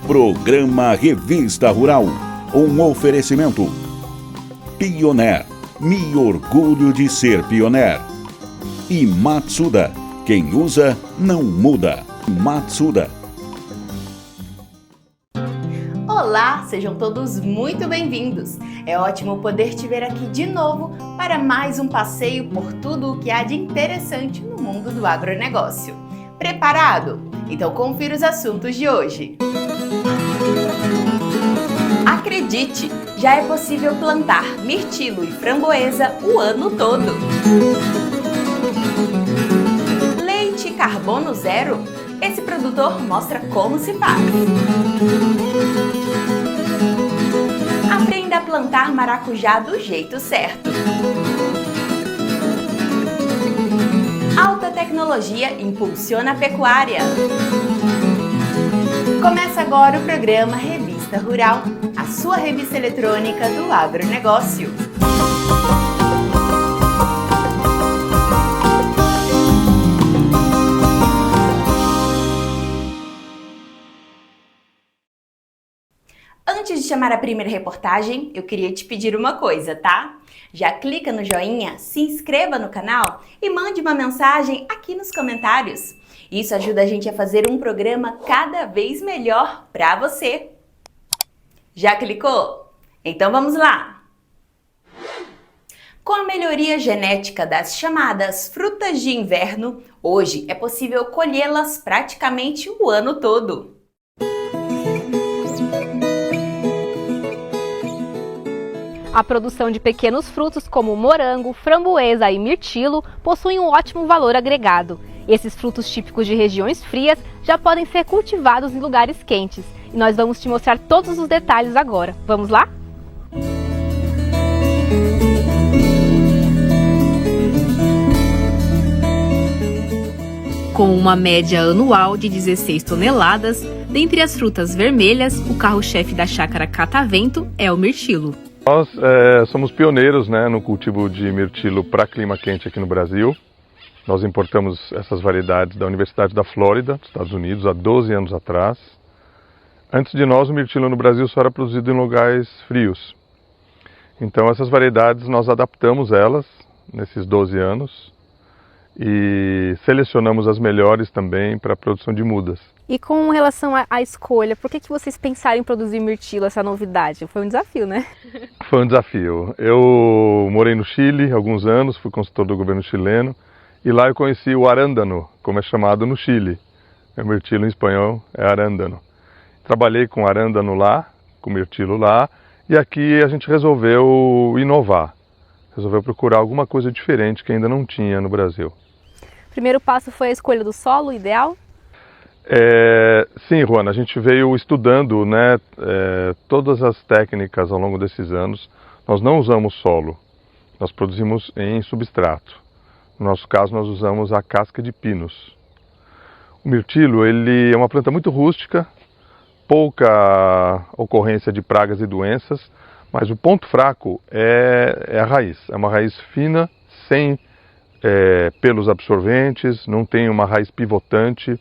Programa Revista Rural. Um oferecimento. Pioneer. Me orgulho de ser Pioneer. E Matsuda. Quem usa, não muda. Matsuda. Olá, sejam todos muito bem-vindos. É ótimo poder te ver aqui de novo para mais um passeio por tudo o que há de interessante no mundo do agronegócio. Preparado? Então confira os assuntos de hoje. Acredite, já é possível plantar mirtilo e framboesa o ano todo. Leite carbono zero? Esse produtor mostra como se faz. Aprenda a plantar maracujá do jeito certo. Alta tecnologia impulsiona a pecuária. Começa agora o programa Revista Rural, a sua revista eletrônica do agronegócio. Antes de chamar a primeira reportagem, eu queria te pedir uma coisa, tá? Já clica no joinha, se inscreva no canal e mande uma mensagem aqui nos comentários. Isso ajuda a gente a fazer um programa cada vez melhor para você. Já clicou? Então vamos lá! Com a melhoria genética das chamadas frutas de inverno, hoje é possível colhê-las praticamente o ano todo. A produção de pequenos frutos como morango, framboesa e mirtilo possuem um ótimo valor agregado. Esses frutos típicos de regiões frias já podem ser cultivados em lugares quentes. E nós vamos te mostrar todos os detalhes agora. Vamos lá? Com uma média anual de 16 toneladas, dentre as frutas vermelhas, o carro-chefe da chácara Catavento é o mirtilo. Nós somos pioneiros, no cultivo de mirtilo para clima quente aqui no Brasil. Nós importamos essas variedades da Universidade da Flórida, dos Estados Unidos, há 12 anos atrás. Antes de nós, o mirtilo no Brasil só era produzido em lugares frios. Então essas variedades nós adaptamos elas nesses 12 anos e selecionamos as melhores também para a produção de mudas. E com relação à escolha, por que vocês pensaram em produzir mirtilo, essa novidade? Foi um desafio, né? Foi um desafio. Eu morei no Chile há alguns anos, fui consultor do governo chileno, e lá eu conheci o arándano, como é chamado no Chile. O mirtilo em espanhol é arándano. Trabalhei com arándano lá, com mirtilo lá, e aqui a gente resolveu inovar. Resolveu procurar alguma coisa diferente que ainda não tinha no Brasil. O primeiro passo foi a escolha do solo ideal? Sim, Juana, a gente veio estudando todas as técnicas ao longo desses anos. Nós não usamos solo, nós produzimos em substrato. No nosso caso, nós usamos a casca de pinos. O mirtilo ele é uma planta muito rústica, pouca ocorrência de pragas e doenças, mas o ponto fraco é a raiz. É uma raiz fina, sem pelos absorventes, não tem uma raiz pivotante.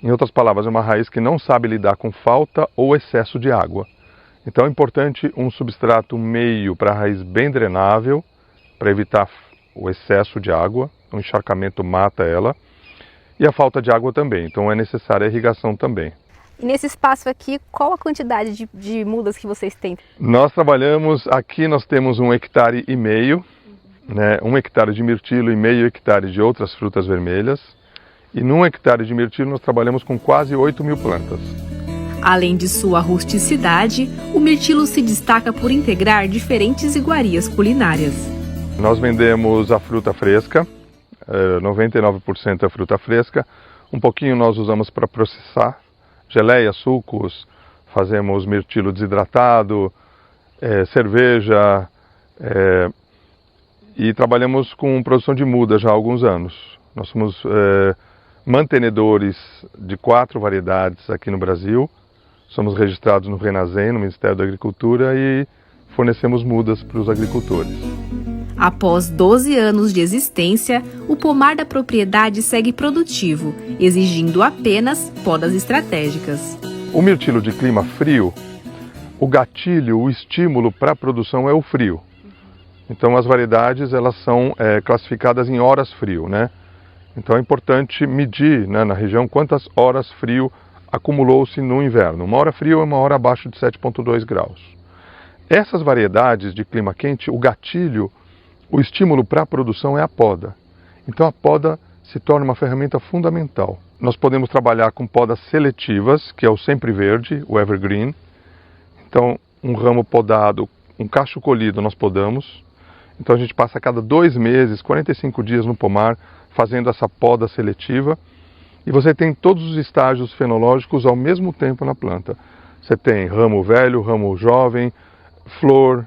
Em outras palavras, é uma raiz que não sabe lidar com falta ou excesso de água. Então é importante um substrato meio para a raiz bem drenável, para evitar o excesso de água, o encharcamento mata ela, e a falta de água também, então é necessária a irrigação também. E nesse espaço aqui, qual a quantidade de mudas que vocês têm? Nós trabalhamos, aqui nós temos 1,5 hectares, 1 hectare de mirtilo e meio hectare de outras frutas vermelhas. E num hectare de mirtilo nós trabalhamos com quase 8.000 plantas. Além de sua rusticidade, o mirtilo se destaca por integrar diferentes iguarias culinárias. Nós vendemos a fruta fresca, 99% é fruta fresca. Um pouquinho nós usamos para processar, geleia, sucos, fazemos mirtilo desidratado, cerveja, e trabalhamos com produção de muda já há alguns anos. Nós somos mantenedores de 4 variedades aqui no Brasil. Somos registrados no Renasem, no Ministério da Agricultura, e fornecemos mudas para os agricultores. Após 12 anos de existência, o pomar da propriedade segue produtivo, exigindo apenas podas estratégicas. O mirtilo de clima frio, o gatilho, o estímulo para a produção é o frio. Então as variedades elas são classificadas em horas frio, né? Então é importante medir, né, na região quantas horas frio acumulou-se no inverno. Uma hora frio é uma hora abaixo de 7,2 graus. Essas variedades de clima quente, o gatilho, o estímulo para a produção é a poda. Então a poda se torna uma ferramenta fundamental. Nós podemos trabalhar com podas seletivas, que é o sempre verde, o evergreen. Então um ramo podado, um cacho colhido nós podamos. Então a gente passa a cada 2 meses, 45 dias no pomar, fazendo essa poda seletiva. E você tem todos os estágios fenológicos ao mesmo tempo na planta. Você tem ramo velho, ramo jovem, flor,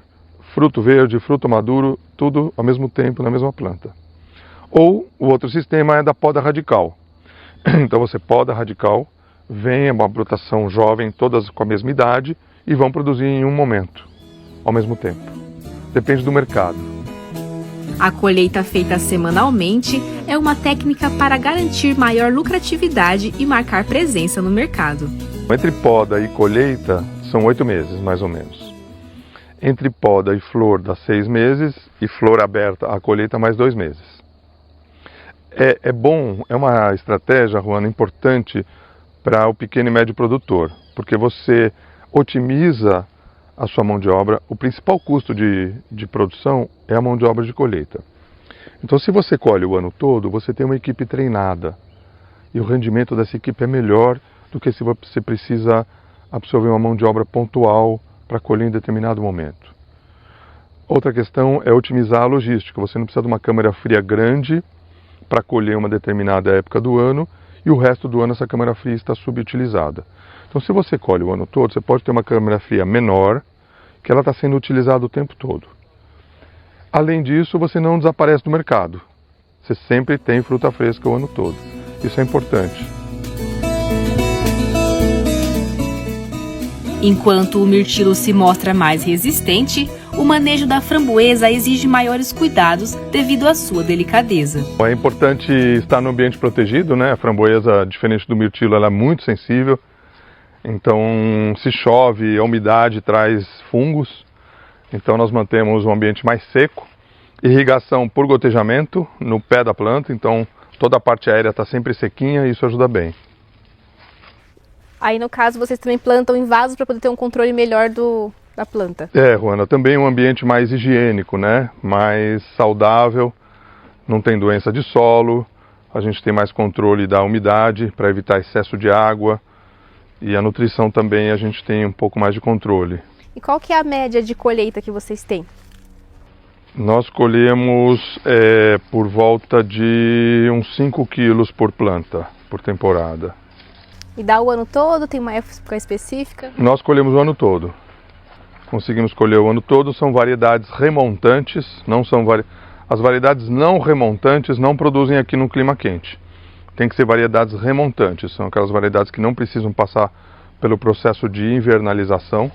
fruto verde, fruto maduro, tudo ao mesmo tempo na mesma planta. Ou o outro sistema é da poda radical. Então você poda radical, vem uma brotação jovem, todas com a mesma idade, e vão produzir em um momento, ao mesmo tempo. Depende do mercado. A colheita feita semanalmente é uma técnica para garantir maior lucratividade e marcar presença no mercado. Entre poda e colheita são 8 meses, mais ou menos. Entre poda e flor dá 6 meses e flor aberta a colheita mais 2 meses. É bom, é uma estratégia, Juana, importante para o pequeno e médio produtor, porque você otimiza a sua mão de obra. O principal custo de produção é a mão de obra de colheita. Então, se você colhe o ano todo, você tem uma equipe treinada. E o rendimento dessa equipe é melhor do que se você precisa absorver uma mão de obra pontual para colher em determinado momento. Outra questão é otimizar a logística. Você não precisa de uma câmara fria grande para colher uma determinada época do ano e o resto do ano essa câmara fria está subutilizada. Então, se você colhe o ano todo, você pode ter uma câmara fria menor, que ela está sendo utilizada o tempo todo. Além disso, você não desaparece do mercado. Você sempre tem fruta fresca o ano todo. Isso é importante. Enquanto o mirtilo se mostra mais resistente, o manejo da framboesa exige maiores cuidados devido à sua delicadeza. É importante estar no ambiente protegido, né? A framboesa, diferente do mirtilo, ela é muito sensível. Então, se chove, a umidade traz fungos. Então, nós mantemos um ambiente mais seco. Irrigação por gotejamento no pé da planta. Então, toda a parte aérea está sempre sequinha e isso ajuda bem. Aí, no caso, vocês também plantam em vasos para poder ter um controle melhor da planta. Juana, também um ambiente mais higiênico, né? Mais saudável, não tem doença de solo, a gente tem mais controle da umidade para evitar excesso de água e a nutrição também a gente tem um pouco mais de controle. E qual que é a média de colheita que vocês têm? Nós colhemos por volta de uns 5 quilos por planta, por temporada. E dá o ano todo? Tem uma época específica? Nós colhemos o ano todo. Conseguimos colher o ano todo, são variedades remontantes, as variedades não remontantes não produzem aqui no clima quente. Tem que ser variedades remontantes, são aquelas variedades que não precisam passar pelo processo de invernalização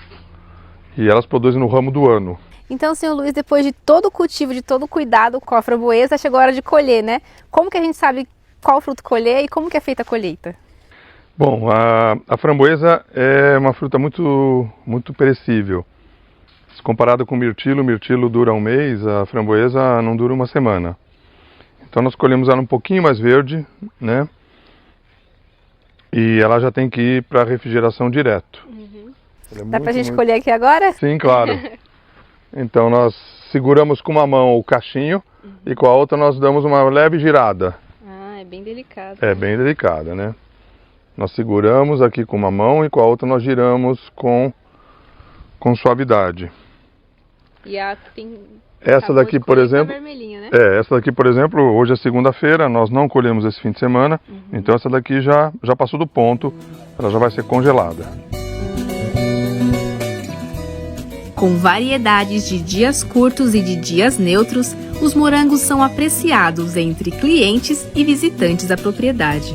e elas produzem no ramo do ano. Então, senhor Luiz, depois de todo o cultivo, de todo o cuidado com a framboesa, chegou a hora de colher, né? Como que a gente sabe qual fruto colher e como que é feita a colheita? Bom, a framboesa é uma fruta muito perecível. Se comparado com o mirtilo dura um mês, a framboesa não dura uma semana. Então nós colhemos ela um pouquinho mais verde, né? E ela já tem que ir para refrigeração direto. Dá pra gente colher aqui agora? Sim, claro. Então nós seguramos com uma mão o cachinho e com a outra nós damos uma leve girada. Ah, é bem delicado. É bem delicada, né? Nós seguramos aqui com uma mão e com a outra nós giramos com suavidade. E tem essa daqui, por exemplo, vermelhinha, né? essa daqui, por exemplo, hoje é segunda-feira, nós não colhemos esse fim de semana, então essa daqui já passou do ponto, ela já vai ser congelada. Com variedades de dias curtos e de dias neutros, os morangos são apreciados entre clientes e visitantes da propriedade.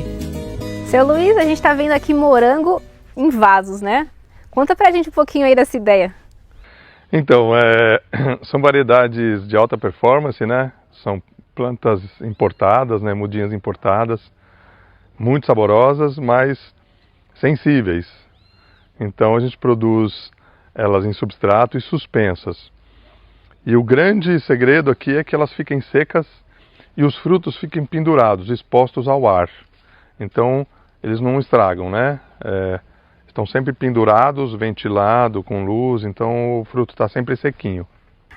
Seu Luiz, a gente está vendo aqui morango em vasos, né? Conta pra gente um pouquinho aí dessa ideia. Então, são variedades de alta performance, né? São plantas importadas, né? Mudinhas importadas, muito saborosas, mas sensíveis. Então a gente produz elas em substrato e suspensas. E o grande segredo aqui é que elas fiquem secas e os frutos fiquem pendurados, expostos ao ar. Então eles não estragam, né? Estão sempre pendurados, ventilado, com luz, então o fruto está sempre sequinho.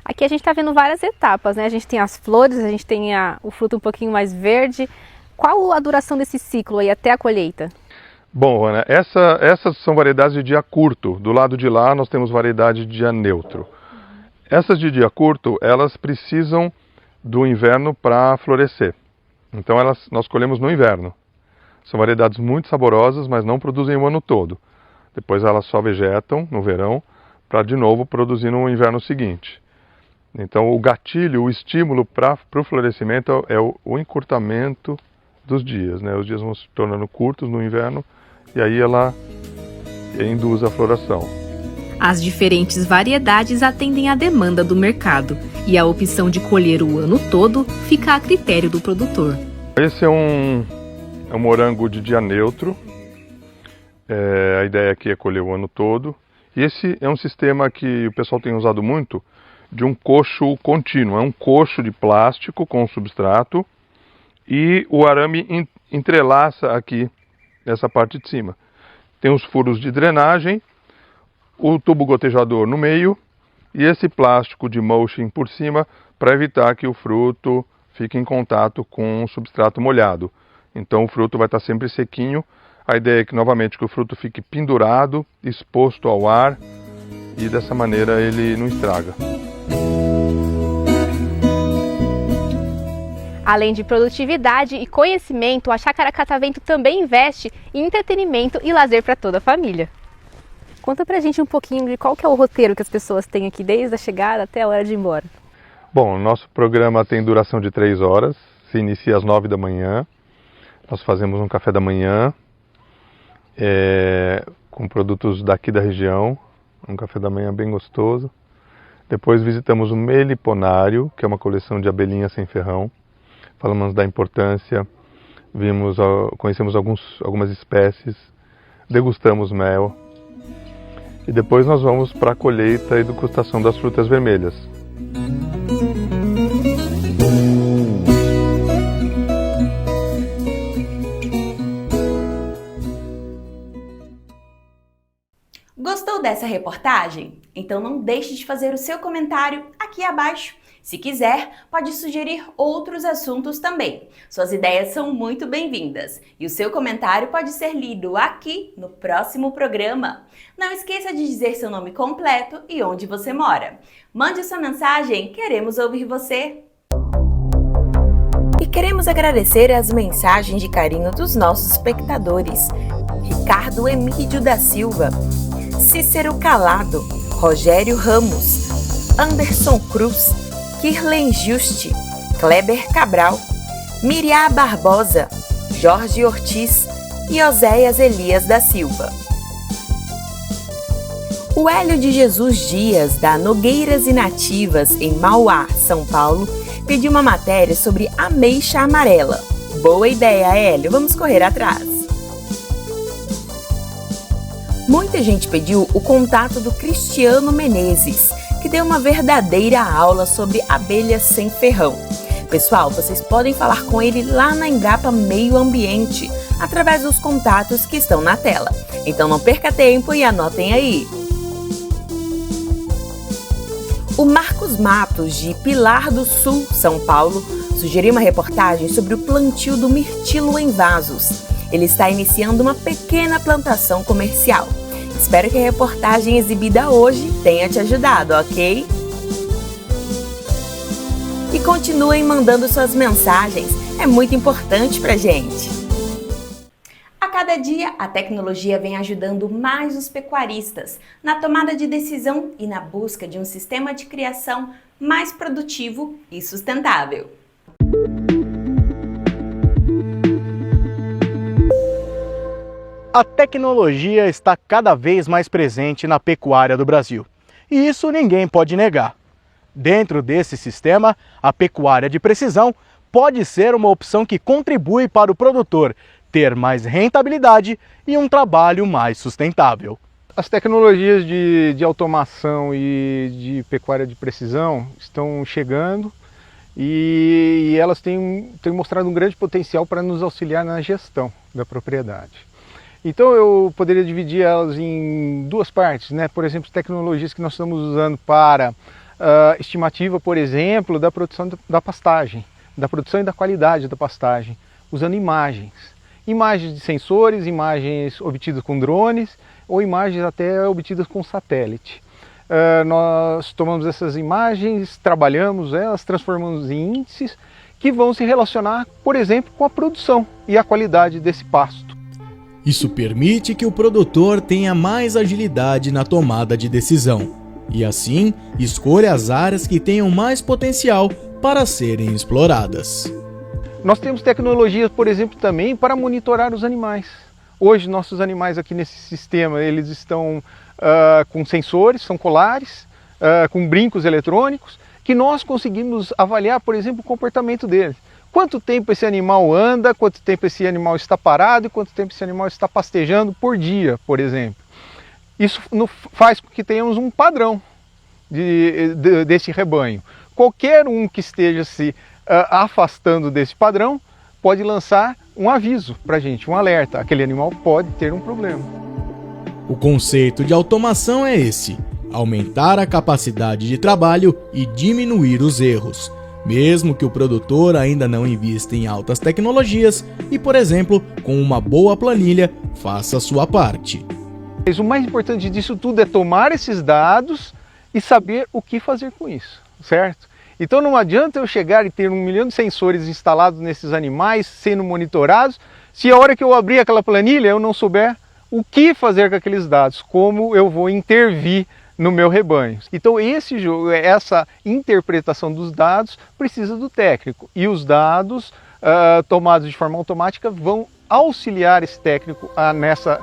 Aqui a gente está vendo várias etapas, né? A gente tem as flores, a gente tem o fruto um pouquinho mais verde. Qual a duração desse ciclo aí até a colheita? Bom, Ana, essas são variedades de dia curto. Do lado de lá nós temos variedade de dia neutro. Essas de dia curto, elas precisam do inverno para florescer. Então nós colhemos no inverno. São variedades muito saborosas, mas não produzem o ano todo. Depois elas só vegetam no verão para de novo produzir no inverno seguinte. Então o gatilho, o estímulo para o florescimento é o encurtamento dos dias, né? Os dias vão se tornando curtos no inverno e aí ela induz a floração. As diferentes variedades atendem à demanda do mercado e a opção de colher o ano todo fica a critério do produtor. Esse é um morango de dia neutro. A ideia aqui é colher o ano todo. E esse é um sistema que o pessoal tem usado muito, de um coxo contínuo. É um coxo de plástico com substrato e o arame entrelaça aqui nessa parte de cima. Tem os furos de drenagem, o tubo gotejador no meio e esse plástico de mulching por cima para evitar que o fruto fique em contato com o substrato molhado. Então o fruto vai estar sempre sequinho. A ideia é que novamente que o fruto fique pendurado, exposto ao ar e dessa maneira ele não estraga. Além de produtividade e conhecimento, a Chácara Catavento também investe em entretenimento e lazer para toda a família. Conta pra gente um pouquinho de qual que é o roteiro que as pessoas têm aqui desde a chegada até a hora de ir embora. Bom, o nosso programa tem duração de 3 horas, se inicia às 9 da manhã. Nós fazemos um café da manhã com produtos daqui da região, um café da manhã bem gostoso. Depois visitamos o Meliponário, que é uma coleção de abelhinhas sem ferrão. Falamos da importância, conhecemos algumas espécies, degustamos mel. E depois nós vamos para a colheita e degustação das frutas vermelhas. Gostou dessa reportagem? Então não deixe de fazer o seu comentário aqui abaixo. Se quiser, pode sugerir outros assuntos também. Suas ideias são muito bem-vindas e o seu comentário pode ser lido aqui no próximo programa. Não esqueça de dizer seu nome completo e onde você mora. Mande sua mensagem, queremos ouvir você! E queremos agradecer as mensagens de carinho dos nossos espectadores. Ricardo Emílio da Silva, Cícero Calado, Rogério Ramos, Anderson Cruz, Kirlen Juste, Kleber Cabral, Miriam Barbosa, Jorge Ortiz e Oséias Elias da Silva. O Hélio de Jesus Dias, da Nogueiras e Nativas, em Mauá, São Paulo, pediu uma matéria sobre ameixa amarela. Boa ideia, Hélio, vamos correr atrás. Muita gente pediu o contato do Cristiano Menezes, que deu uma verdadeira aula sobre abelhas sem ferrão. Pessoal, vocês podem falar com ele lá na Embrapa Meio Ambiente, através dos contatos que estão na tela. Então não perca tempo e anotem aí. O Marcos Matos, de Pilar do Sul, São Paulo, sugeriu uma reportagem sobre o plantio do mirtilo em vasos. Ele está iniciando uma pequena plantação comercial. Espero que a reportagem exibida hoje tenha te ajudado, ok? E continuem mandando suas mensagens, é muito importante pra gente. A cada dia, a tecnologia vem ajudando mais os pecuaristas na tomada de decisão e na busca de um sistema de criação mais produtivo e sustentável. A tecnologia está cada vez mais presente na pecuária do Brasil. E isso ninguém pode negar. Dentro desse sistema, a pecuária de precisão pode ser uma opção que contribui para o produtor ter mais rentabilidade e um trabalho mais sustentável. As tecnologias de automação e de pecuária de precisão estão chegando e elas têm mostrado um grande potencial para nos auxiliar na gestão da propriedade. Então eu poderia dividir elas em duas partes, né? Por exemplo, tecnologias que nós estamos usando para estimativa, por exemplo, da produção da pastagem, da produção e da qualidade da pastagem, usando imagens. Imagens de sensores, imagens obtidas com drones ou imagens até obtidas com satélite. Nós tomamos essas imagens, trabalhamos elas, transformamos em índices que vão se relacionar, por exemplo, com a produção e a qualidade desse pasto. Isso permite que o produtor tenha mais agilidade na tomada de decisão e, assim, escolha as áreas que tenham mais potencial para serem exploradas. Nós temos tecnologias, por exemplo, também para monitorar os animais. Hoje, nossos animais aqui nesse sistema, eles estão com sensores, são colares, com brincos eletrônicos, que nós conseguimos avaliar, por exemplo, o comportamento deles. Quanto tempo esse animal anda, quanto tempo esse animal está parado e quanto tempo esse animal está pastejando por dia, por exemplo. Isso faz com que tenhamos um padrão desse rebanho. Qualquer um que esteja se afastando desse padrão pode lançar um aviso para a gente, um alerta. Aquele animal pode ter um problema. O conceito de automação é esse: aumentar a capacidade de trabalho e diminuir os erros, mesmo que o produtor ainda não invista em altas tecnologias e, por exemplo, com uma boa planilha, faça a sua parte. Mas o mais importante disso tudo é tomar esses dados e saber o que fazer com isso, certo? Então não adianta eu chegar e ter 1 milhão de sensores instalados nesses animais, sendo monitorados, se a hora que eu abrir aquela planilha eu não souber o que fazer com aqueles dados, como eu vou intervir no meu rebanho. Então essa interpretação dos dados precisa do técnico, e os dados tomados de forma automática vão auxiliar esse técnico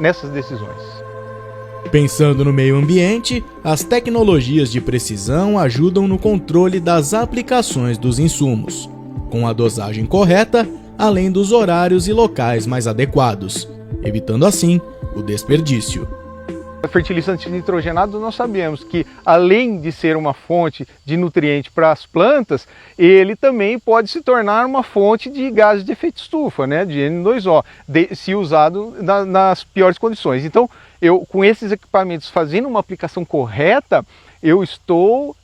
nessas decisões. Pensando no meio ambiente, as tecnologias de precisão ajudam no controle das aplicações dos insumos, com a dosagem correta, além dos horários e locais mais adequados, evitando assim o desperdício. Fertilizante nitrogenado, nós sabemos que, além de ser uma fonte de nutriente para as plantas, ele também pode se tornar uma fonte de gases de efeito estufa, né, de N2O, se usado nas piores condições. Então, com esses equipamentos fazendo uma aplicação correta, eu estou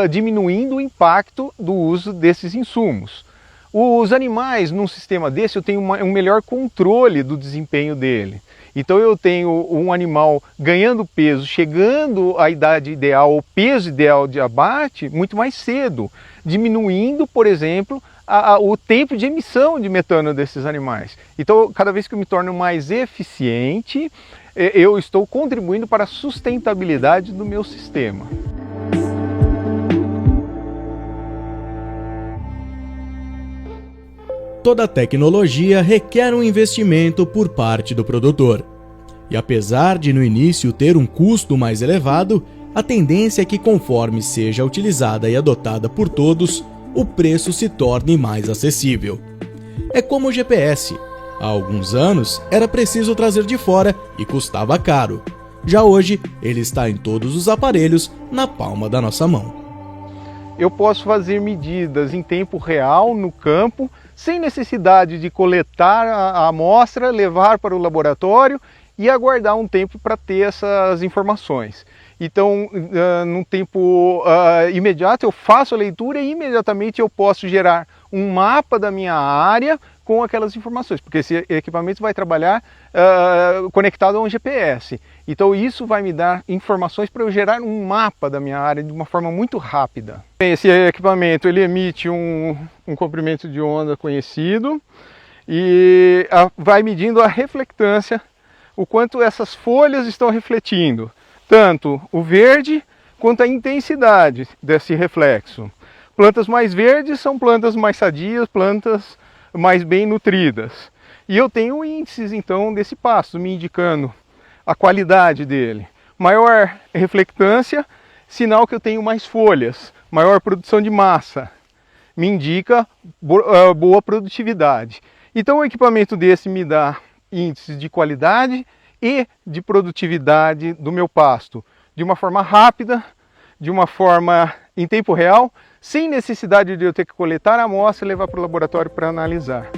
diminuindo o impacto do uso desses insumos. Os animais, num sistema desse, eu tenho um melhor controle do desempenho dele. Então eu tenho um animal ganhando peso, chegando à idade ideal, ao peso ideal de abate, muito mais cedo, diminuindo, por exemplo, o tempo de emissão de metano desses animais. Então, cada vez que eu me torno mais eficiente, eu estou contribuindo para a sustentabilidade do meu sistema. Toda tecnologia requer um investimento por parte do produtor. E apesar de no início ter um custo mais elevado, a tendência é que, conforme seja utilizada e adotada por todos, o preço se torne mais acessível. É como o GPS. Há alguns anos era preciso trazer de fora e custava caro. Já hoje, ele está em todos os aparelhos, na palma da nossa mão. Eu posso fazer medidas em tempo real no campo, sem necessidade de coletar a amostra, levar para o laboratório e aguardar um tempo para ter essas informações. Então, num tempo imediato, eu faço a leitura e imediatamente eu posso gerar um mapa da minha área com aquelas informações, porque esse equipamento vai trabalhar conectado a um GPS. Então isso vai me dar informações para eu gerar um mapa da minha área de uma forma muito rápida. Esse equipamento ele emite um comprimento de onda conhecido e vai medindo a reflectância, o quanto essas folhas estão refletindo, tanto o verde quanto a intensidade desse reflexo. Plantas mais verdes são plantas mais sadias, plantas mais bem nutridas. E eu tenho índices então desse pasto me indicando a qualidade dele. Maior reflectância, sinal que eu tenho mais folhas, maior produção de massa, me indica boa produtividade. Então o equipamento desse me dá índices de qualidade e de produtividade do meu pasto, de uma forma rápida, de uma forma em tempo real, sem necessidade de eu ter que coletar a amostra e levar para o laboratório para analisar.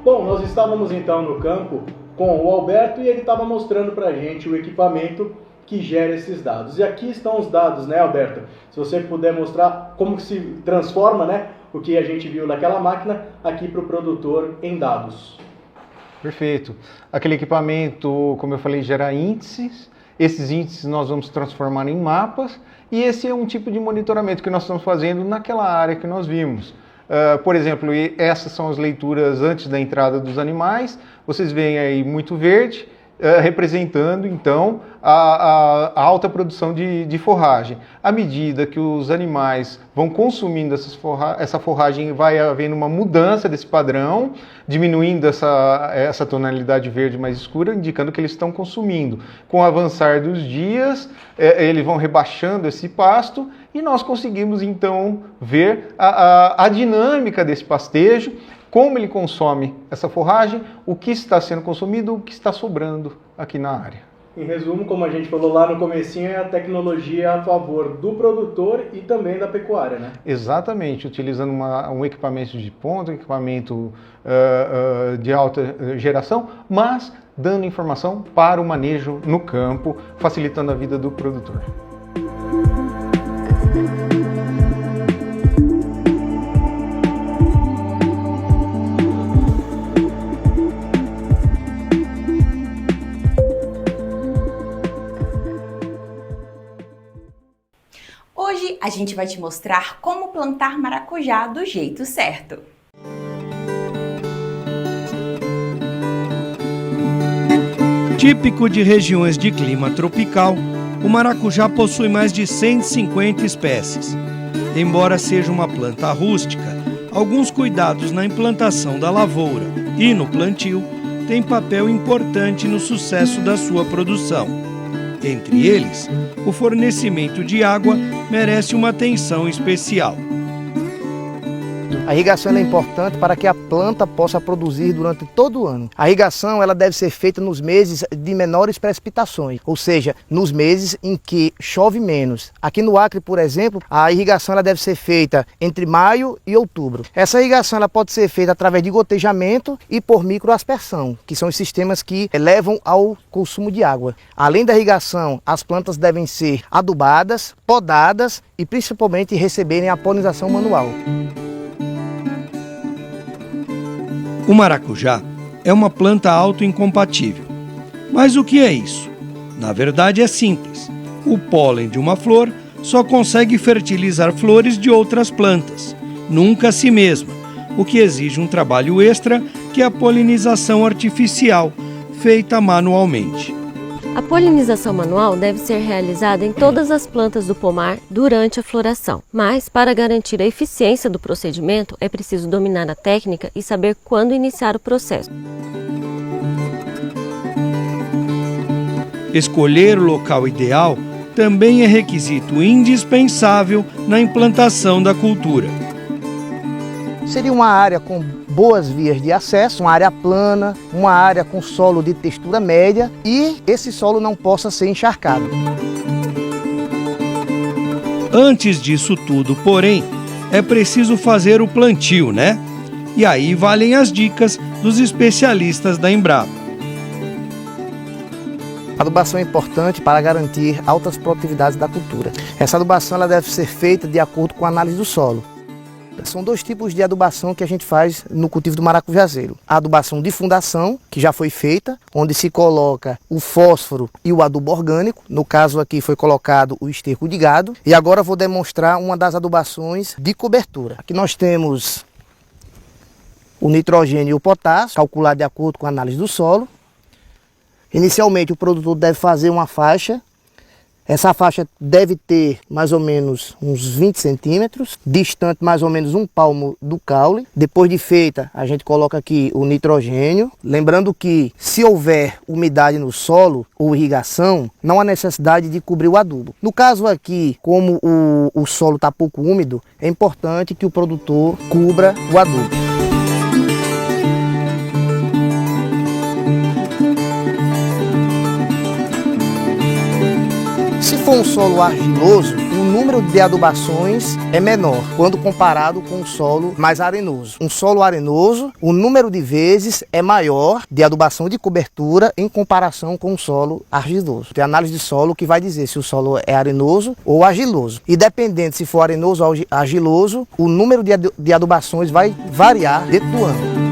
Bom, nós estávamos então no campo com o Alberto e ele estava mostrando para a gente o equipamento que gera esses dados. E aqui estão os dados, né, Alberto? Se você puder mostrar como que se transforma, né, o que a gente viu naquela máquina aqui para o produtor em dados. Perfeito. Aquele equipamento, como eu falei, gera índices. Esses índices nós vamos transformar em mapas e esse é um tipo de monitoramento que nós estamos fazendo naquela área que nós vimos. Por exemplo, essas são as leituras antes da entrada dos animais. Vocês veem aí muito verde, representando então a alta produção de forragem. À medida que os animais vão consumindo essa forragem, vai havendo uma mudança desse padrão, diminuindo essa tonalidade verde mais escura, indicando que eles estão consumindo. Com o avançar dos dias, eles vão rebaixando esse pasto e nós conseguimos então ver a dinâmica desse pastejo, como ele consome essa forragem, o que está sendo consumido, o que está sobrando aqui na área. Em resumo, como a gente falou lá no comecinho, é a tecnologia a favor do produtor e também da pecuária, né? Exatamente, utilizando um equipamento de ponta, um equipamento de alta geração, mas dando informação para o manejo no campo, facilitando a vida do produtor. Hoje a gente vai te mostrar como plantar maracujá do jeito certo. Típico de regiões de clima tropical, o maracujá possui mais de 150 espécies. Embora seja uma planta rústica, alguns cuidados na implantação da lavoura e no plantio têm papel importante no sucesso da sua produção. Entre eles, o fornecimento de água merece uma atenção especial. A irrigação é importante para que a planta possa produzir durante todo o ano. A irrigação ela deve ser feita nos meses de menores precipitações, ou seja, nos meses em que chove menos. Aqui no Acre, por exemplo, a irrigação ela deve ser feita entre maio e outubro. Essa irrigação ela pode ser feita através de gotejamento e por microaspersão, que são os sistemas que levam ao consumo de água. Além da irrigação, as plantas devem ser adubadas, podadas e principalmente receberem a polinização manual. O maracujá é uma planta autoincompatível. Mas o que é isso? Na verdade é simples. O pólen de uma flor só consegue fertilizar flores de outras plantas, nunca a si mesma, o que exige um trabalho extra que é a polinização artificial, feita manualmente. A polinização manual deve ser realizada em todas as plantas do pomar durante a floração, mas para garantir a eficiência do procedimento é preciso dominar a técnica e saber quando iniciar o processo. Escolher o local ideal também é requisito indispensável na implantação da cultura. Seria uma área com boas vias de acesso, uma área plana, uma área com solo de textura média e esse solo não possa ser encharcado. Antes disso tudo, porém, é preciso fazer o plantio, né? E aí valem as dicas dos especialistas da Embrapa. A adubação é importante para garantir altas produtividades da cultura. Essa adubação ela deve ser feita de acordo com a análise do solo. São dois tipos de adubação que a gente faz no cultivo do maracujazeiro. A adubação de fundação, que já foi feita, onde se coloca o fósforo e o adubo orgânico. No caso aqui foi colocado o esterco de gado. E agora vou demonstrar uma das adubações de cobertura. Aqui nós temos o nitrogênio e o potássio, calculado de acordo com a análise do solo. Inicialmente o produtor deve fazer uma faixa Essa faixa deve ter mais ou menos uns 20 centímetros, distante mais ou menos um palmo do caule. Depois de feita, a gente coloca aqui o nitrogênio. Lembrando que se houver umidade no solo ou irrigação, não há necessidade de cobrir o adubo. No caso aqui, como o solo está pouco úmido, é importante que o produtor cubra o adubo. Se for um solo argiloso, o número de adubações é menor quando comparado com um solo mais arenoso. Um solo arenoso, o número de vezes é maior de adubação de cobertura em comparação com um solo argiloso. Tem análise de solo que vai dizer se o solo é arenoso ou argiloso. E dependendo se for arenoso ou argiloso, o número de adubações vai variar dentro do ano.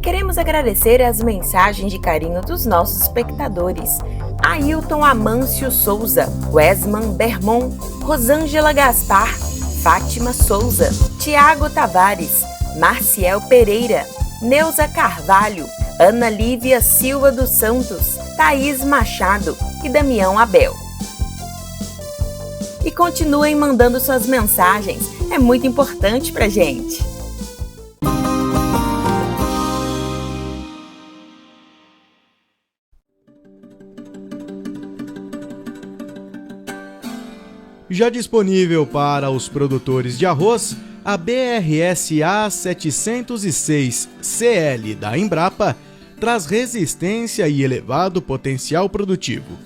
Queremos agradecer as mensagens de carinho dos nossos espectadores. Ailton Amâncio Souza, Wesman Bermon, Rosângela Gaspar, Fátima Souza, Tiago Tavares, Marciel Pereira, Neuza Carvalho, Ana Lívia Silva dos Santos, Thaís Machado e Damião Abel. E continuem mandando suas mensagens, é muito importante pra gente. Já disponível para os produtores de arroz, a BRSA 706-CL da Embrapa traz resistência e elevado potencial produtivo.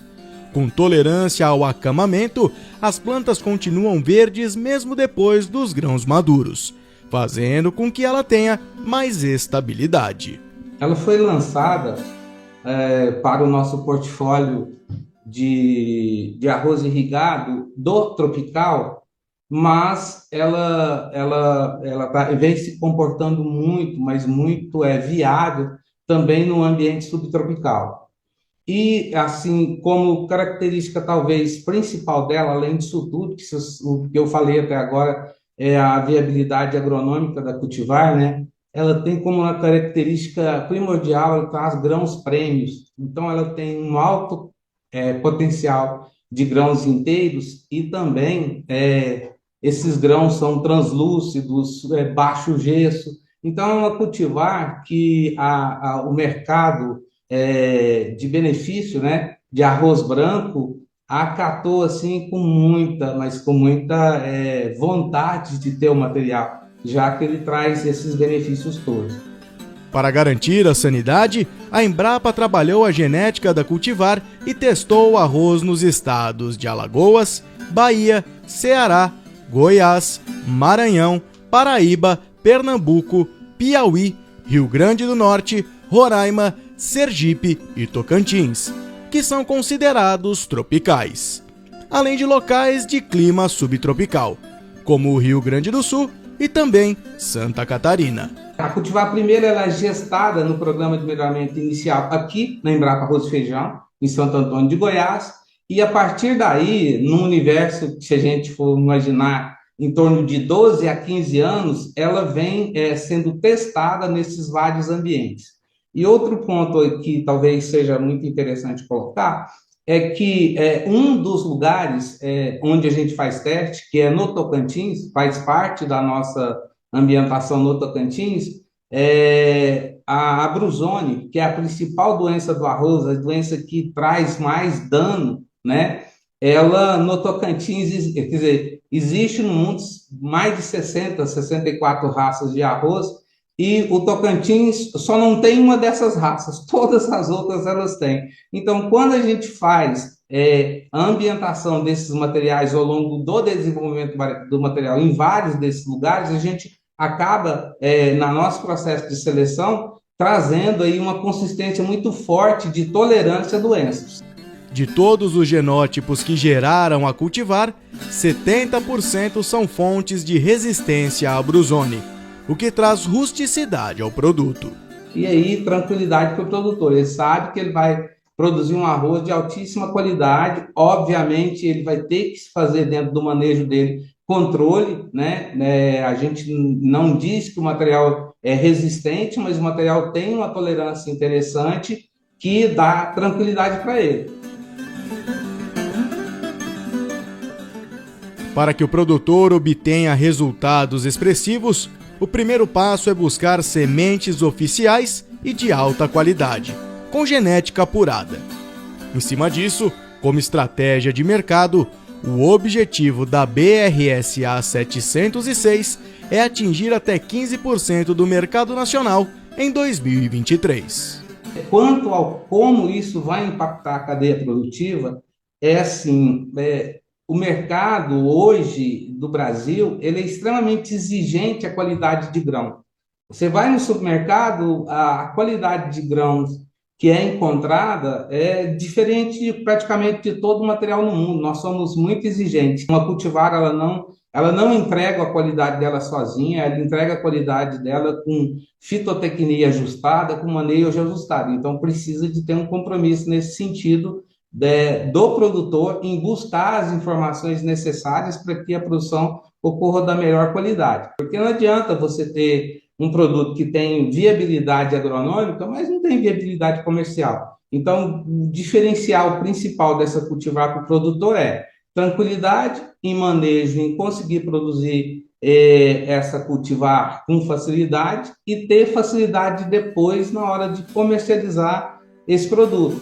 Com tolerância ao acamamento, as plantas continuam verdes mesmo depois dos grãos maduros, fazendo com que ela tenha mais estabilidade. Ela foi lançada para o nosso portfólio de arroz irrigado do tropical, mas ela vem se comportando muito, mas muito viável também no ambiente subtropical. E, assim, como característica talvez principal dela, além disso tudo, o que eu falei até agora é a viabilidade agronômica da cultivar, né? Ela tem como uma característica primordial, ela traz grãos prêmios, então ela tem um alto potencial de grãos inteiros e também esses grãos são translúcidos, baixo gesso. Então é uma cultivar que o mercado de benefício, né, de arroz branco acatou assim com muita vontade de ter o material, já que ele traz esses benefícios todos. Para garantir a sanidade, a Embrapa trabalhou a genética da cultivar e testou o arroz nos estados de Alagoas, Bahia, Ceará, Goiás, Maranhão, Paraíba, Pernambuco, Piauí, Rio Grande do Norte, Roraima, Sergipe e Tocantins, que são considerados tropicais, além de locais de clima subtropical, como o Rio Grande do Sul e também Santa Catarina. A cultivar primeiro ela é gestada no programa de melhoramento inicial aqui na Embrapa Arroz e Feijão, em Santo Antônio de Goiás, e a partir daí, num universo que, se a gente for imaginar, em torno de 12 a 15 anos, ela vem sendo testada nesses vários ambientes. E outro ponto que talvez seja muito interessante colocar é que um dos lugares onde a gente faz teste, que é no Tocantins, faz parte da nossa ambientação no Tocantins, a Bruzone, que é a principal doença do arroz, a doença que traz mais dano, né? Ela no Tocantins, quer dizer, existe no mundo mais de 64 raças de arroz, e o Tocantins só não tem uma dessas raças, todas as outras elas têm. Então, quando a gente faz a ambientação desses materiais ao longo do desenvolvimento do material em vários desses lugares, a gente acaba, no nosso processo de seleção, trazendo aí uma consistência muito forte de tolerância a doenças. De todos os genótipos que geraram a cultivar, 70% são fontes de resistência à Bruzone, o que traz rusticidade ao produto. E aí, tranquilidade para o produtor. Ele sabe que ele vai produzir um arroz de altíssima qualidade. Obviamente, ele vai ter que se fazer dentro do manejo dele controle, né? A gente não diz que o material é resistente, mas o material tem uma tolerância interessante que dá tranquilidade para ele. Para que o produtor obtenha resultados expressivos, o primeiro passo é buscar sementes oficiais e de alta qualidade, com genética apurada. Em cima disso, como estratégia de mercado, o objetivo da BRSA 706 é atingir até 15% do mercado nacional em 2023. Quanto ao como isso vai impactar a cadeia produtiva, é assim, o mercado hoje do Brasil, ele é extremamente exigente à qualidade de grão. Você vai no supermercado, a qualidade de grãos que é encontrada é diferente praticamente de todo o material no mundo. Nós somos muito exigentes. Uma cultivar, ela não entrega a qualidade dela sozinha, ela entrega a qualidade dela com fitotecnia ajustada, com manejo ajustado. Então, precisa de ter um compromisso nesse sentido do produtor em buscar as informações necessárias para que a produção ocorra da melhor qualidade. Porque não adianta você ter um produto que tem viabilidade agronômica, mas não tem viabilidade comercial. Então, o diferencial principal dessa cultivar para o produtor é tranquilidade em manejo, em conseguir produzir essa cultivar com facilidade e ter facilidade depois na hora de comercializar esse produto.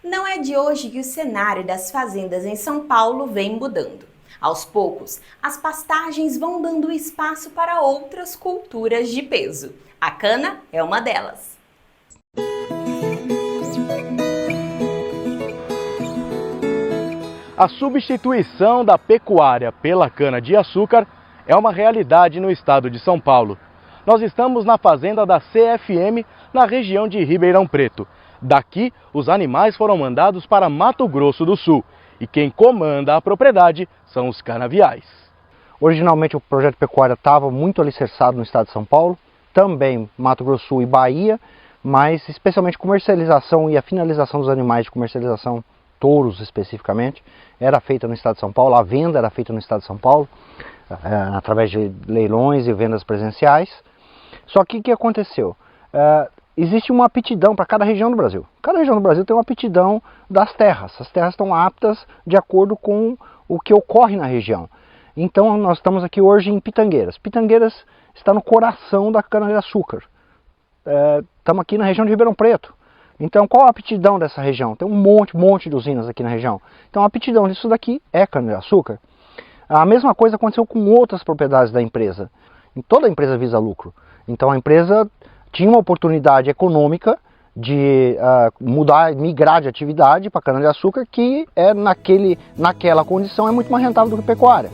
Não é de hoje que o cenário das fazendas em São Paulo vem mudando. Aos poucos, as pastagens vão dando espaço para outras culturas de peso. A cana é uma delas. A substituição da pecuária pela cana-de-açúcar é uma realidade no estado de São Paulo. Nós estamos na fazenda da CFM, na região de Ribeirão Preto. Daqui, os animais foram mandados para Mato Grosso do Sul e quem comanda a propriedade são os canaviais. Originalmente o projeto de pecuária estava muito alicerçado no estado de São Paulo, também Mato Grosso do Sul e Bahia, mas especialmente comercialização e a finalização dos animais de comercialização, touros especificamente, era feita no estado de São Paulo, a venda era feita no estado de São Paulo, através de leilões e vendas presenciais. Só que o que aconteceu? Existe uma aptidão para cada região do Brasil. Cada região do Brasil tem uma aptidão das terras. As terras estão aptas de acordo com o que ocorre na região. Então nós estamos aqui hoje em Pitangueiras. Pitangueiras está no coração da cana-de-açúcar. Estamos aqui na região de Ribeirão Preto. Então qual a aptidão dessa região? Tem um monte de usinas aqui na região. Então a aptidão disso daqui é cana-de-açúcar. A mesma coisa aconteceu com outras propriedades da empresa. Toda a empresa visa lucro. Então a empresa tinha uma oportunidade econômica de migrar de atividade para cana-de-açúcar, que naquela condição é muito mais rentável do que pecuária.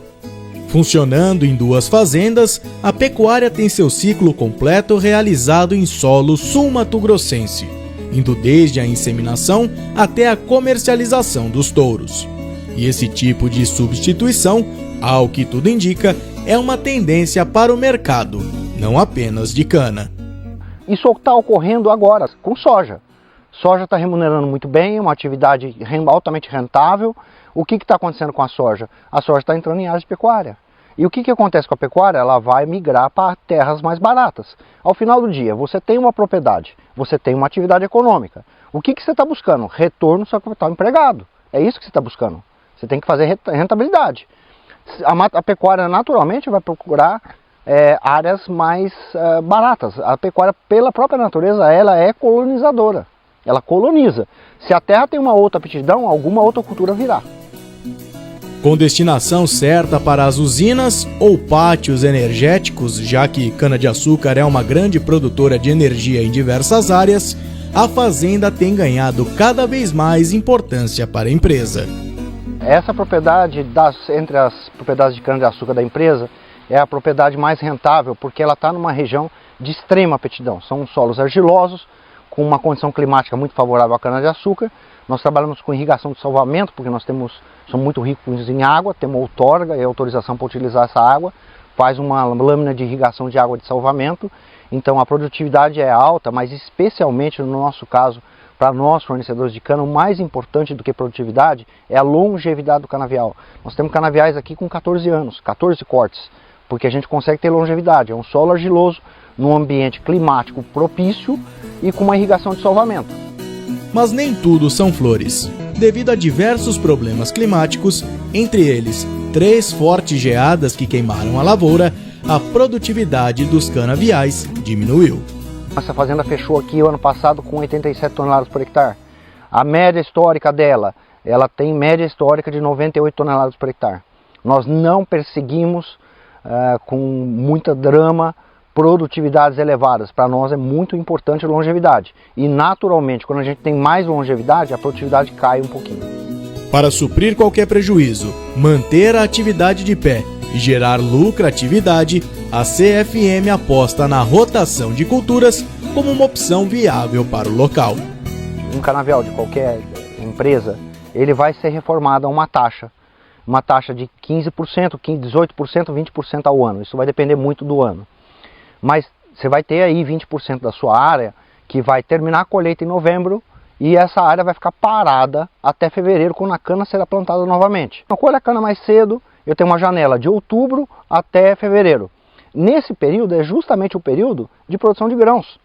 Funcionando em duas fazendas, a pecuária tem seu ciclo completo realizado em solo sul-mato-grossense, indo desde a inseminação até a comercialização dos touros. E esse tipo de substituição, ao que tudo indica, é uma tendência para o mercado, não apenas de cana. Isso está ocorrendo agora com soja. Soja está remunerando muito bem, é uma atividade altamente rentável. O que está acontecendo com a soja? A soja está entrando em áreas de pecuária. E o que acontece com a pecuária? Ela vai migrar para terras mais baratas. Ao final do dia, você tem uma propriedade, você tem uma atividade econômica. O que você está buscando? Retorno do seu capital empregado. É isso que você está buscando. Você tem que fazer rentabilidade. A pecuária naturalmente vai procurar áreas mais baratas. A pecuária, pela própria natureza, ela é colonizadora. Ela coloniza. Se a terra tem uma outra aptidão, alguma outra cultura virá. Com destinação certa para as usinas ou pátios energéticos, já que cana-de-açúcar é uma grande produtora de energia em diversas áreas, a fazenda tem ganhado cada vez mais importância para a empresa. Essa propriedade, entre as propriedades de cana-de-açúcar da empresa, é a propriedade mais rentável porque ela está numa região de extrema aptidão. São solos argilosos, com uma condição climática muito favorável à cana-de-açúcar. Nós trabalhamos com irrigação de salvamento, porque somos muito ricos em água, temos outorga e autorização para utilizar essa água faz uma lâmina de irrigação de água de salvamento, então a produtividade é alta, mas especialmente no nosso caso, para nós fornecedores de cana, o mais importante do que produtividade é a longevidade do canavial. Nós temos canaviais aqui com 14 anos, 14 cortes, porque a gente consegue ter longevidade. É um solo argiloso, num ambiente climático propício e com uma irrigação de salvamento. Mas nem tudo são flores. Devido a diversos problemas climáticos, entre eles 3 fortes geadas que queimaram a lavoura, a produtividade dos canaviais diminuiu. Essa fazenda fechou aqui o ano passado com 87 toneladas por hectare. A média histórica dela, ela tem média histórica de 98 toneladas por hectare. Nós não perseguimos com muita drama produtividades elevadas. Para nós é muito importante a longevidade. E naturalmente, quando a gente tem mais longevidade, a produtividade cai um pouquinho. Para suprir qualquer prejuízo, manter a atividade de pé e gerar lucratividade, a CFM aposta na rotação de culturas como uma opção viável para o local. Um canavial de qualquer empresa, ele vai ser reformado a uma taxa de 15%, 18%, 20% ao ano. Isso vai depender muito do ano. Mas você vai ter aí 20% da sua área que vai terminar a colheita em novembro e essa área vai ficar parada até fevereiro, quando a cana será plantada novamente. Eu colho a cana mais cedo, eu tenho uma janela de outubro até fevereiro. Nesse período é justamente o período de produção de grãos,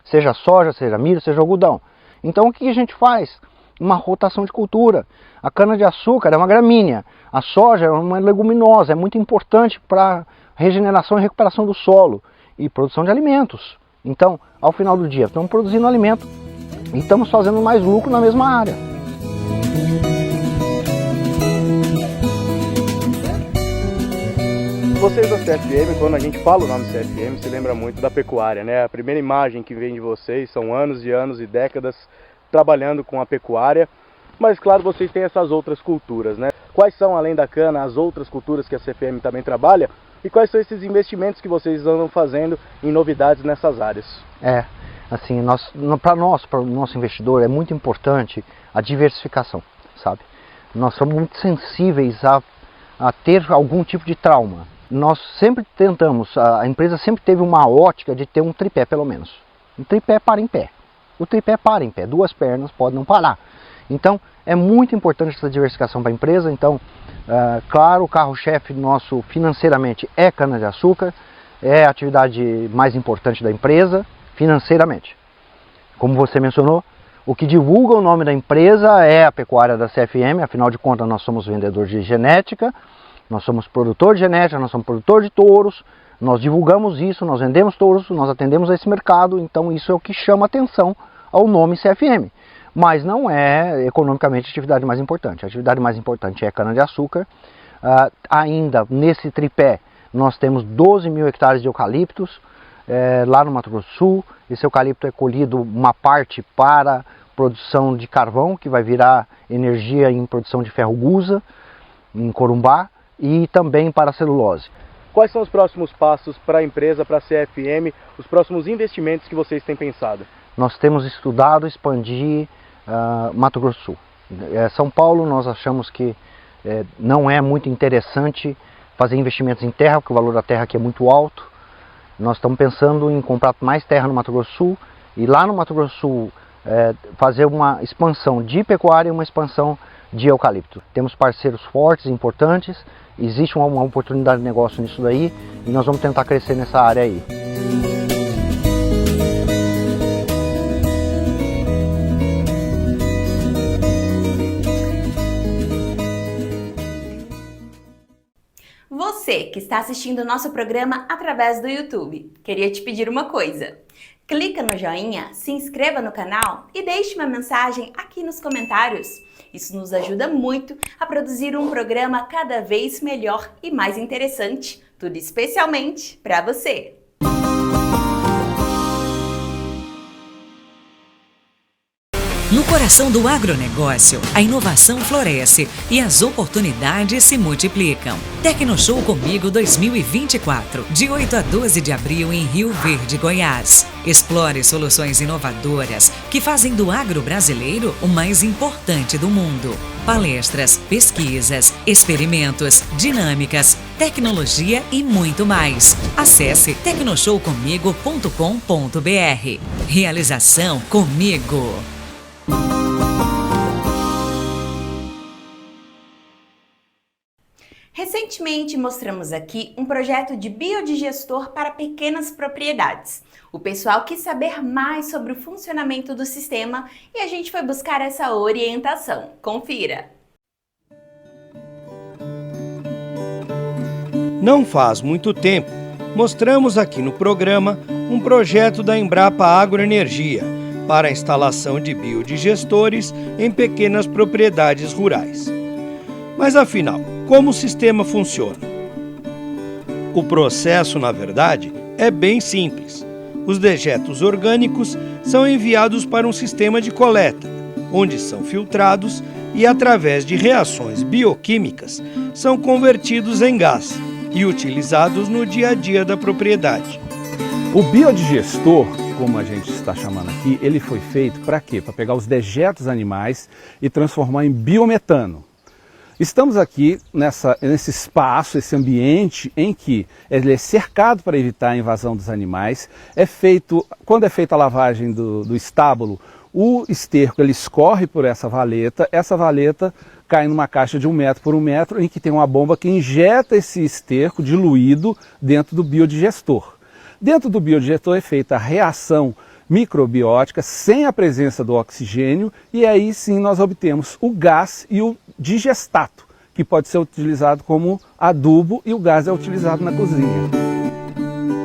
seja soja, seja milho, seja algodão. Então o que a gente faz? Uma rotação de cultura. A cana-de-açúcar é uma gramínea, a soja é uma leguminosa, é muito importante para regeneração e recuperação do solo e produção de alimentos. Então, ao final do dia, estamos produzindo alimento e estamos fazendo mais lucro na mesma área. Vocês da CFM, quando a gente fala o nome CFM, se lembra muito da pecuária, né? A primeira imagem que vem de vocês são anos e anos e décadas trabalhando com a pecuária, mas claro, vocês têm essas outras culturas, né? Quais são, além da cana, as outras culturas que a CFM também trabalha e quais são esses investimentos que vocês andam fazendo em novidades nessas áreas? Assim, para o nosso investidor é muito importante a diversificação, sabe? Nós somos muito sensíveis a ter algum tipo de trauma. Nós sempre tentamos, a empresa sempre teve uma ótica de ter um tripé pelo menos. Um tripé para em pé. O tripé para em pé, 2 pernas podem não parar. Então é muito importante essa diversificação para a empresa. Então, claro, o carro-chefe nosso financeiramente é cana-de-açúcar, é a atividade mais importante da empresa financeiramente. Como você mencionou, o que divulga o nome da empresa é a pecuária da CFM, afinal de contas nós somos vendedor de genética, nós somos produtor de genética, nós somos produtor de touros, nós divulgamos isso, nós vendemos touros, nós atendemos a esse mercado, então isso é o que chama atenção ao nome CFM. Mas não é economicamente a atividade mais importante. A atividade mais importante é cana-de-açúcar. Ainda nesse tripé nós temos 12 mil hectares de eucaliptos lá no Mato Grosso do Sul. Esse eucalipto é colhido uma parte para produção de carvão, que vai virar energia em produção de ferro-gusa, em Corumbá, e também para a celulose. Quais são os próximos passos para a empresa, para a CFM, os próximos investimentos que vocês têm pensado? Nós temos estudado expandir Mato Grosso do Sul. São Paulo nós achamos que não é muito interessante fazer investimentos em terra, porque o valor da terra aqui é muito alto. Nós estamos pensando em comprar mais terra no Mato Grosso do Sul e lá no Mato Grosso do Sul fazer uma expansão de pecuária e uma expansão de eucalipto. Temos parceiros fortes, importantes, existe uma oportunidade de negócio nisso daí e nós vamos tentar crescer nessa área aí. Você que está assistindo o nosso programa através do YouTube, queria te pedir uma coisa. Clica no joinha, se inscreva no canal e deixe uma mensagem aqui nos comentários. Isso nos ajuda muito a produzir um programa cada vez melhor e mais interessante, tudo especialmente para você. No coração do agronegócio, a inovação floresce e as oportunidades se multiplicam. Tecnoshow Comigo 2024, de 8 a 12 de abril em Rio Verde, Goiás. Explore soluções inovadoras que fazem do agro brasileiro o mais importante do mundo. Palestras, pesquisas, experimentos, dinâmicas, tecnologia e muito mais. Acesse tecnoshowcomigo.com.br. Realização Comigo. Recentemente mostramos aqui um projeto de biodigestor para pequenas propriedades. O pessoal quis saber mais sobre o funcionamento do sistema e a gente foi buscar essa orientação. Confira! Não faz muito tempo, mostramos aqui no programa um projeto da Embrapa Agroenergia para a instalação de biodigestores em pequenas propriedades rurais. Mas afinal, como o sistema funciona? O processo, na verdade, é bem simples. Os dejetos orgânicos são enviados para um sistema de coleta, onde são filtrados e, através de reações bioquímicas, são convertidos em gás e utilizados no dia a dia da propriedade. O biodigestor, como a gente está chamando aqui, ele foi feito para quê? Para pegar os dejetos animais e transformar em biometano. Estamos aqui nesse espaço, esse ambiente em que ele é cercado para evitar a invasão dos animais. Quando é feita a lavagem do estábulo, o esterco ele escorre por essa valeta cai numa caixa de 1 metro por 1 metro, em que tem uma bomba que injeta esse esterco diluído dentro do biodigestor. Dentro do biodigestor é feita a reação microbiótica sem a presença do oxigênio e aí sim nós obtemos o gás e o digestato, que pode ser utilizado como adubo e o gás é utilizado na cozinha.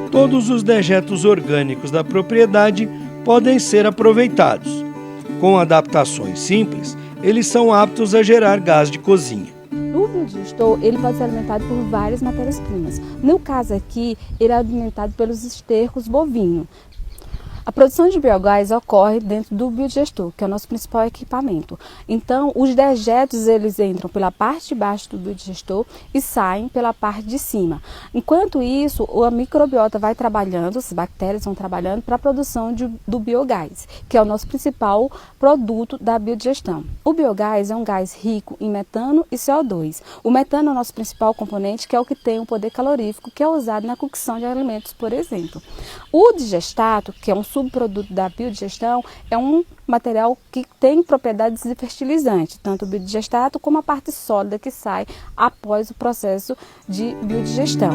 Todos os dejetos orgânicos da propriedade podem ser aproveitados. Com adaptações simples, eles são aptos a gerar gás de cozinha. O biodigestor ele pode ser alimentado por várias matérias-primas. No caso aqui, ele é alimentado pelos estercos bovinos. A produção de biogás ocorre dentro do biodigestor, que é o nosso principal equipamento. Então, os dejetos eles entram pela parte de baixo do biodigestor e saem pela parte de cima. Enquanto isso, a microbiota vai trabalhando, as bactérias vão trabalhando para a produção do biogás, que é o nosso principal produto da biodigestão. O biogás é um gás rico em metano e CO2. O metano é o nosso principal componente, que é o que tem um poder calorífico, que é usado na cocção de alimentos, por exemplo. O digestato, que é um subproduto da biodigestão, é um material que tem propriedades de fertilizante, tanto o biodigestato como a parte sólida que sai após o processo de biodigestão.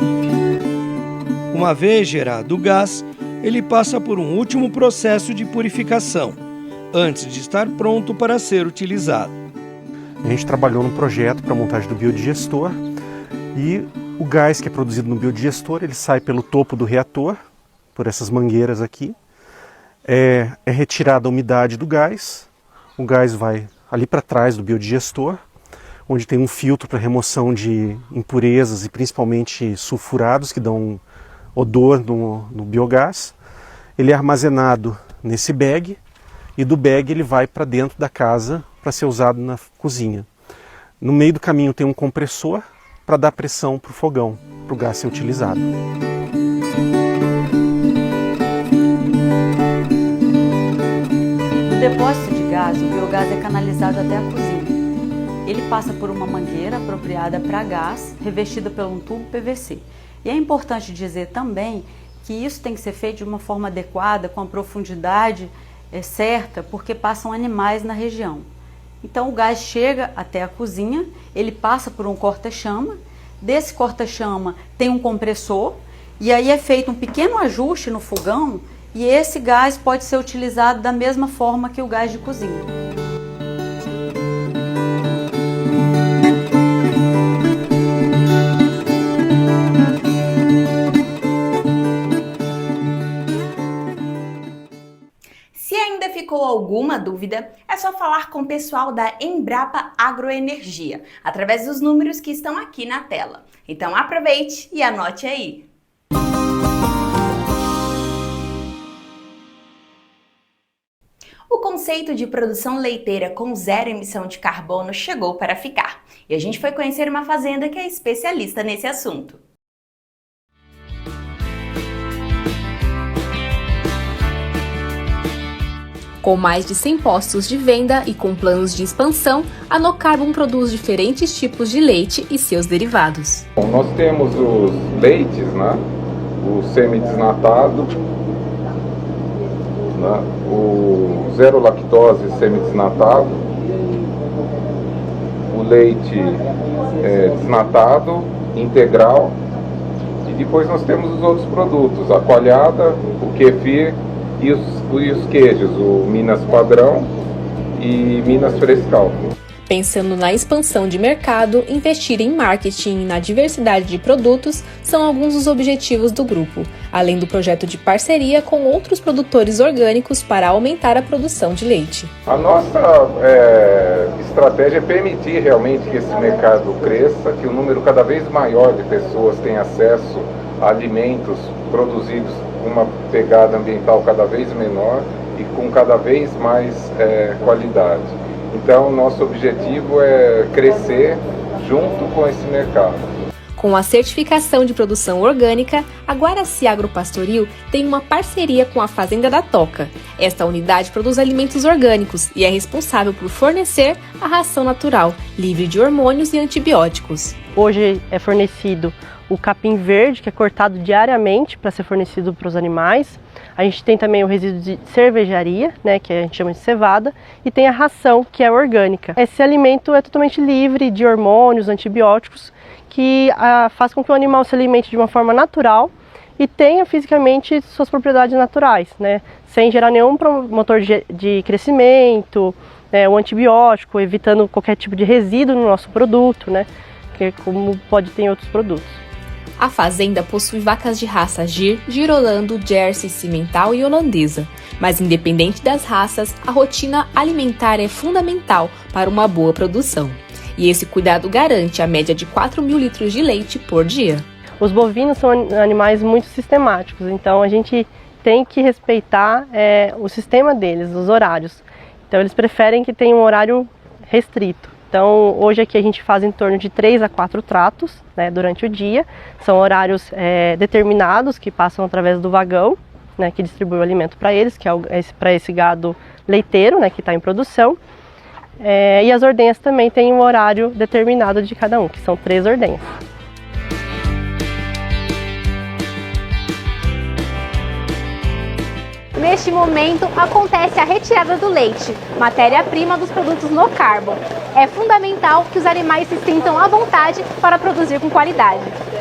Uma vez gerado o gás, ele passa por um último processo de purificação, antes de estar pronto para ser utilizado. A gente trabalhou num projeto para a montagem do biodigestor e o gás que é produzido no biodigestor, ele sai pelo topo do reator, por essas mangueiras aqui. É retirada a umidade do gás, o gás vai ali para trás do biodigestor, onde tem um filtro para remoção de impurezas e principalmente sulfurados que dão odor no biogás. Ele é armazenado nesse bag e do bag ele vai para dentro da casa para ser usado na cozinha. No meio do caminho tem um compressor para dar pressão para o fogão, para o gás ser utilizado. No depósito de gás, o biogás é canalizado até a cozinha. Ele passa por uma mangueira apropriada para gás, revestida por um tubo PVC. E é importante dizer também que isso tem que ser feito de uma forma adequada, com a profundidade certa, porque passam animais na região. Então o gás chega até a cozinha, ele passa por um corta-chama, desse corta-chama tem um compressor, e aí é feito um pequeno ajuste no fogão, e esse gás pode ser utilizado da mesma forma que o gás de cozinha. Se ainda ficou alguma dúvida, é só falar com o pessoal da Embrapa Agroenergia, através dos números que estão aqui na tela. Então aproveite e anote aí! O conceito de produção leiteira com zero emissão de carbono chegou para ficar. E a gente foi conhecer uma fazenda que é especialista nesse assunto. Com mais de 100 postos de venda e com planos de expansão, a Nocarbon produz diferentes tipos de leite e seus derivados. Bom, nós temos os leites, né? O semidesnatado, né? O zero lactose semidesnatado, o leite desnatado, integral, e depois nós temos os outros produtos, a coalhada, o kefir e os queijos, o Minas Padrão e Minas Frescal. Pensando na expansão de mercado, investir em marketing e na diversidade de produtos são alguns dos objetivos do grupo, além do projeto de parceria com outros produtores orgânicos para aumentar a produção de leite. A nossa estratégia é permitir realmente que esse mercado cresça, que o número cada vez maior de pessoas tenha acesso a alimentos produzidos com uma pegada ambiental cada vez menor e com cada vez mais qualidade. Então, nosso objetivo é crescer junto com esse mercado. Com a certificação de produção orgânica, a Guaraci Agropastoril tem uma parceria com a Fazenda da Toca. Esta unidade produz alimentos orgânicos e é responsável por fornecer a ração natural, livre de hormônios e antibióticos. Hoje é fornecido o capim verde, que é cortado diariamente para ser fornecido para os animais. A gente tem também o resíduo de cervejaria, né, que a gente chama de cevada, e tem a ração, que é orgânica. Esse alimento é totalmente livre de hormônios, antibióticos, que faz com que o animal se alimente de uma forma natural e tenha fisicamente suas propriedades naturais, né, sem gerar nenhum promotor de crescimento, o antibiótico, evitando qualquer tipo de resíduo no nosso produto, né, que é como pode ter em outros produtos. A fazenda possui vacas de raça Gir, Girolando, Jersey, Cimental e Holandesa. Mas independente das raças, a rotina alimentar é fundamental para uma boa produção. E esse cuidado garante a média de 4.000 litros de leite por dia. Os bovinos são animais muito sistemáticos, então a gente tem que respeitar o sistema deles, os horários. Então eles preferem que tenha um horário restrito. Então, hoje aqui a gente faz em torno de 3 a 4 tratos, né, durante o dia. São horários determinados que passam através do vagão, né, que distribui o alimento para eles, que é para esse gado leiteiro, né, que está em produção. E as ordenhas também têm um horário determinado de cada um, que são 3 ordenhas. Neste momento, acontece a retirada do leite, matéria-prima dos produtos Nocarbon. É fundamental que os animais se sintam à vontade para produzir com qualidade.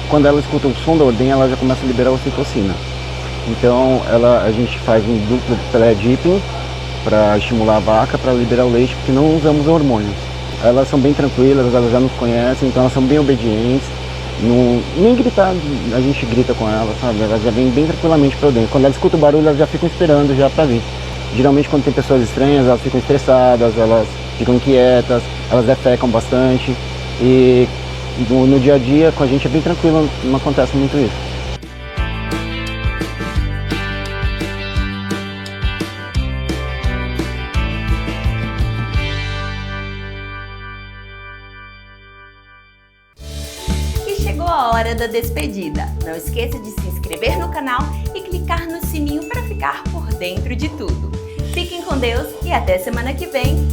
Quando ela escuta o som da ordenha, ela já começa a liberar a ocitocina. Então, a gente faz um duplo pré-dipping para estimular a vaca, para liberar o leite, porque não usamos hormônios. Elas são bem tranquilas, elas já nos conhecem, então elas são bem obedientes. Nem gritar, a gente grita com elas, sabe? Elas já vêm bem tranquilamente para dentro. Quando elas escutam o barulho, elas já ficam esperando já para vir. Geralmente quando tem pessoas estranhas, elas ficam estressadas, elas ficam inquietas, elas defecam bastante. E no dia a dia com a gente é bem tranquilo, não acontece muito isso. Chegou a hora da despedida. Não esqueça de se inscrever no canal e clicar no sininho para ficar por dentro de tudo. Fiquem com Deus e até semana que vem.